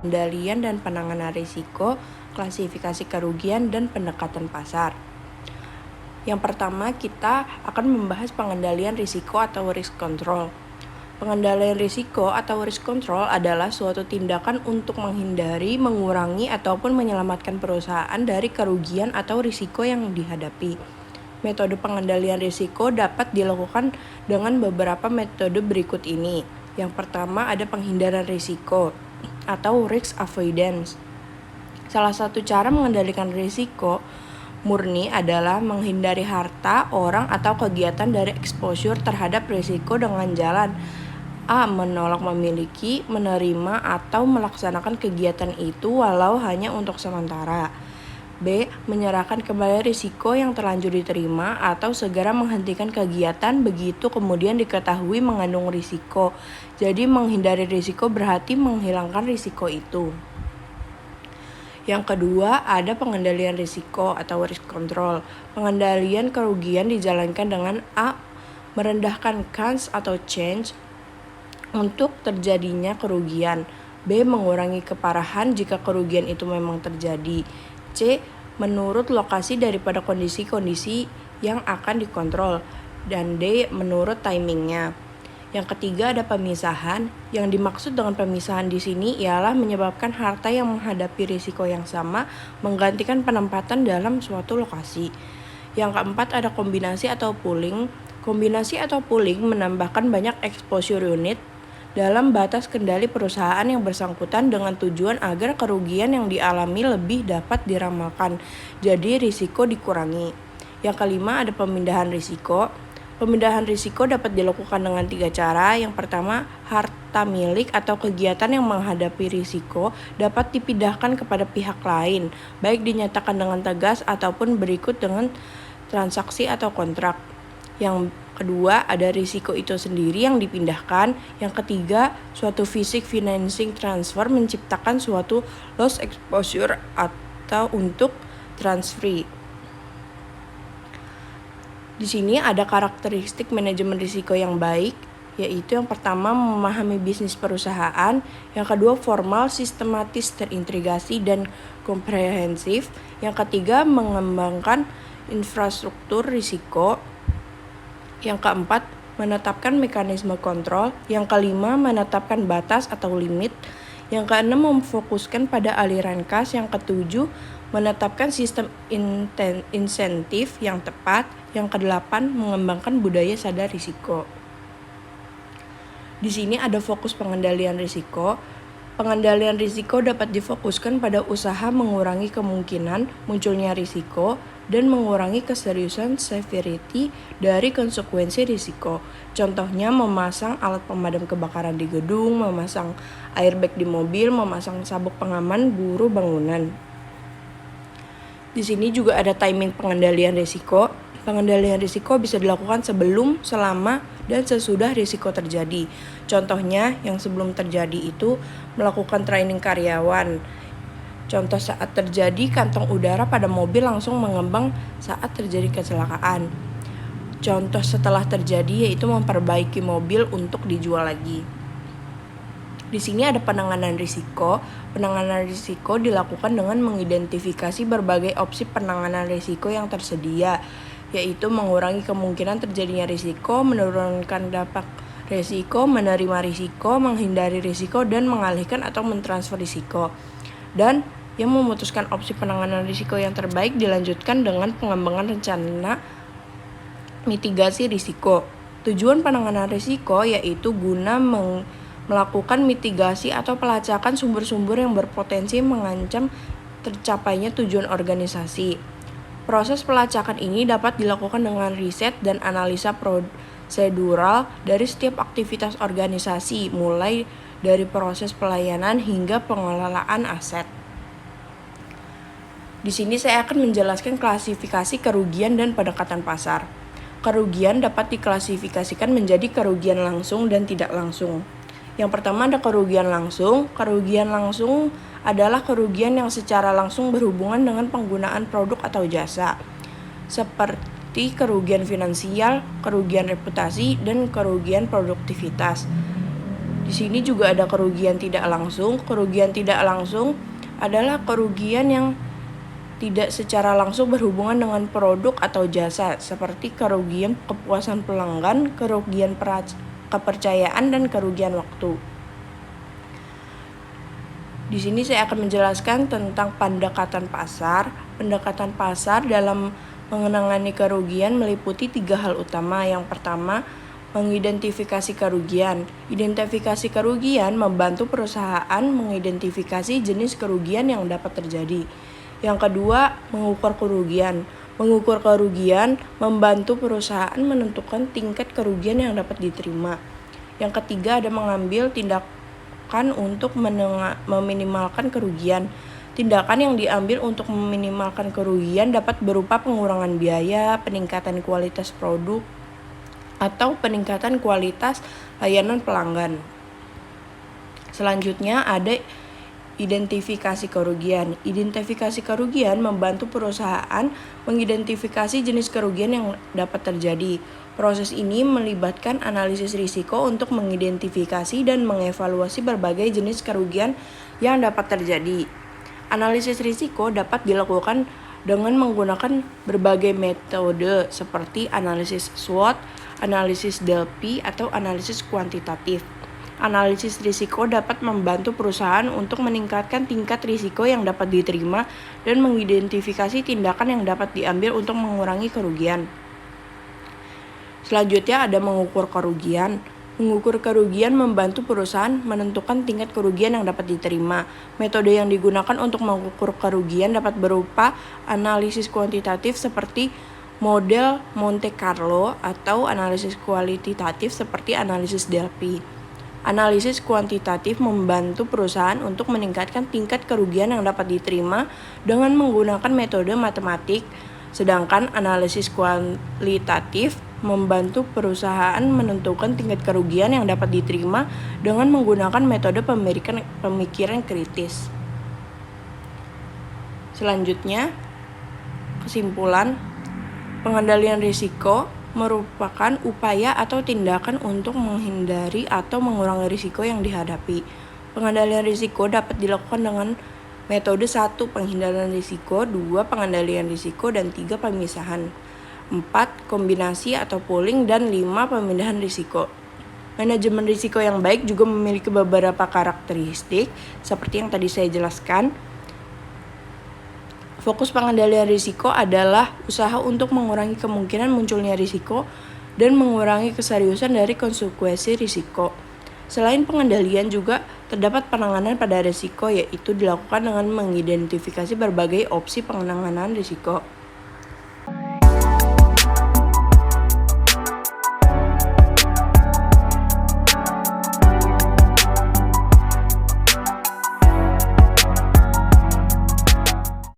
pengendalian dan penanganan risiko, klasifikasi kerugian, dan pendekatan pasar. Yang pertama, kita akan membahas pengendalian risiko atau risk control. Pengendalian risiko atau risk control adalah suatu tindakan untuk menghindari, mengurangi, ataupun menyelamatkan perusahaan dari kerugian atau risiko yang dihadapi. Metode pengendalian risiko dapat dilakukan dengan beberapa metode berikut ini. Yang pertama ada penghindaran risiko atau risk avoidance. Salah satu cara mengendalikan risiko murni adalah menghindari harta, orang, atau kegiatan dari exposure terhadap risiko dengan jalan A. Menolak memiliki, menerima, atau melaksanakan kegiatan itu walau hanya untuk sementara. B. Menyerahkan kembali risiko yang terlanjur diterima atau segera menghentikan kegiatan begitu kemudian diketahui mengandung risiko. Jadi menghindari risiko berarti menghilangkan risiko itu. Yang kedua ada pengendalian risiko atau risk control. Pengendalian kerugian dijalankan dengan A. Merendahkan kans atau change untuk terjadinya kerugian. B. Mengurangi keparahan jika kerugian itu memang terjadi. C. Menurut lokasi daripada kondisi-kondisi yang akan dikontrol. Dan D. Menurut timingnya. Yang ketiga ada pemisahan. Yang dimaksud dengan pemisahan di sini ialah menyebabkan harta yang menghadapi risiko yang sama menggantikan penempatan dalam suatu lokasi. Yang keempat ada kombinasi atau pooling. Kombinasi atau pooling menambahkan banyak exposure unit dalam batas kendali perusahaan yang bersangkutan dengan tujuan agar kerugian yang dialami lebih dapat diramalkan, jadi risiko dikurangi. Yang kelima ada pemindahan risiko. Pemindahan risiko dapat dilakukan dengan 3 cara. Yang pertama, harta milik atau kegiatan yang menghadapi risiko dapat dipindahkan kepada pihak lain, baik dinyatakan dengan tegas ataupun berikut dengan transaksi atau kontrak. Yang kedua, ada risiko itu sendiri yang dipindahkan. Yang ketiga, suatu fisik financing transfer menciptakan suatu loss exposure atau untuk transfer. Di sini ada karakteristik manajemen risiko yang baik, yaitu yang pertama memahami bisnis perusahaan, yang kedua formal, sistematis, terintegrasi, dan komprehensif, yang ketiga mengembangkan infrastruktur risiko, yang keempat menetapkan mekanisme kontrol, yang kelima menetapkan batas atau limit, yang keenam memfokuskan pada aliran kas, yang ketujuh menetapkan sistem insentif yang tepat, yang kedelapan mengembangkan budaya sadar risiko. Di sini ada fokus pengendalian risiko. Pengendalian risiko dapat difokuskan pada usaha mengurangi kemungkinan munculnya risiko dan mengurangi keseriusan severity dari konsekuensi risiko. Contohnya memasang alat pemadam kebakaran di gedung, memasang airbag di mobil, memasang sabuk pengaman buruh bangunan. Di sini juga ada timing pengendalian risiko. Pengendalian risiko bisa dilakukan sebelum, selama, dan sesudah risiko terjadi. Contohnya yang sebelum terjadi itu melakukan training karyawan. Contoh saat terjadi kantong udara pada mobil langsung mengembang saat terjadi kecelakaan. Contoh setelah terjadi yaitu memperbaiki mobil untuk dijual lagi. Di sini ada penanganan risiko. Penanganan risiko dilakukan dengan mengidentifikasi berbagai opsi penanganan risiko yang tersedia, yaitu mengurangi kemungkinan terjadinya risiko, menurunkan dampak risiko, menerima risiko, menghindari risiko, dan mengalihkan atau mentransfer risiko. Dan yang memutuskan opsi penanganan risiko yang terbaik dilanjutkan dengan pengembangan rencana mitigasi risiko. Tujuan penanganan risiko yaitu guna melakukan mitigasi atau pelacakan sumber-sumber yang berpotensi mengancam tercapainya tujuan organisasi. Proses pelacakan ini dapat dilakukan dengan riset dan analisa prosedural dari setiap aktivitas organisasi, mulai dari proses pelayanan hingga pengelolaan aset. Di sini saya akan menjelaskan klasifikasi kerugian dan pendekatan pasar. Kerugian dapat diklasifikasikan menjadi kerugian langsung dan tidak langsung. Yang pertama ada kerugian langsung. Kerugian langsung adalah kerugian yang secara langsung berhubungan dengan penggunaan produk atau jasa, seperti kerugian finansial, kerugian reputasi, dan kerugian produktivitas. Di sini juga ada kerugian tidak langsung. Kerugian tidak langsung adalah kerugian yang tidak secara langsung berhubungan dengan produk atau jasa, seperti kerugian kepuasan pelanggan, kerugian kepercayaan, dan kerugian waktu. Di sini saya akan menjelaskan tentang pendekatan pasar. Pendekatan pasar dalam mengenangani kerugian meliputi 3 hal utama. Yang pertama, mengidentifikasi kerugian. Identifikasi kerugian membantu perusahaan mengidentifikasi jenis kerugian yang dapat terjadi. Yang kedua, mengukur kerugian. Mengukur kerugian membantu perusahaan menentukan tingkat kerugian yang dapat diterima. Yang ketiga, ada mengambil tindakan untuk meminimalkan kerugian. Tindakan yang diambil untuk meminimalkan kerugian dapat berupa pengurangan biaya, peningkatan kualitas produk, atau peningkatan kualitas layanan pelanggan. Selanjutnya ada identifikasi kerugian. Identifikasi kerugian membantu perusahaan mengidentifikasi jenis kerugian yang dapat terjadi. Proses ini melibatkan analisis risiko untuk mengidentifikasi dan mengevaluasi berbagai jenis kerugian yang dapat terjadi. Analisis risiko dapat dilakukan dengan menggunakan berbagai metode seperti analisis SWOT, analisis Delphi, atau analisis kuantitatif. Analisis risiko dapat membantu perusahaan untuk meningkatkan tingkat risiko yang dapat diterima dan mengidentifikasi tindakan yang dapat diambil untuk mengurangi kerugian. Selanjutnya ada mengukur kerugian. Mengukur kerugian membantu perusahaan menentukan tingkat kerugian yang dapat diterima. Metode yang digunakan untuk mengukur kerugian dapat berupa analisis kuantitatif seperti model Monte Carlo atau analisis kualitatif seperti analisis Delphi. Analisis kuantitatif membantu perusahaan untuk meningkatkan tingkat kerugian yang dapat diterima dengan menggunakan metode matematik, sedangkan analisis kualitatif membantu perusahaan menentukan tingkat kerugian yang dapat diterima dengan menggunakan metode pemikiran kritis. Selanjutnya, kesimpulan, pengendalian risiko merupakan upaya atau tindakan untuk menghindari atau mengurangi risiko yang dihadapi. Pengendalian risiko dapat dilakukan dengan metode 1. Penghindarian risiko, 2. Pengendalian risiko, dan 3. Pemisahan, 4. Kombinasi atau pooling, dan 5. Pemindahan risiko. Manajemen risiko yang baik juga memiliki beberapa karakteristik seperti yang tadi saya jelaskan. Fokus pengendalian risiko adalah usaha untuk mengurangi kemungkinan munculnya risiko dan mengurangi keseriusan dari konsekuensi risiko. Selain pengendalian juga terdapat penanganan pada risiko, yaitu dilakukan dengan mengidentifikasi berbagai opsi penanganan risiko.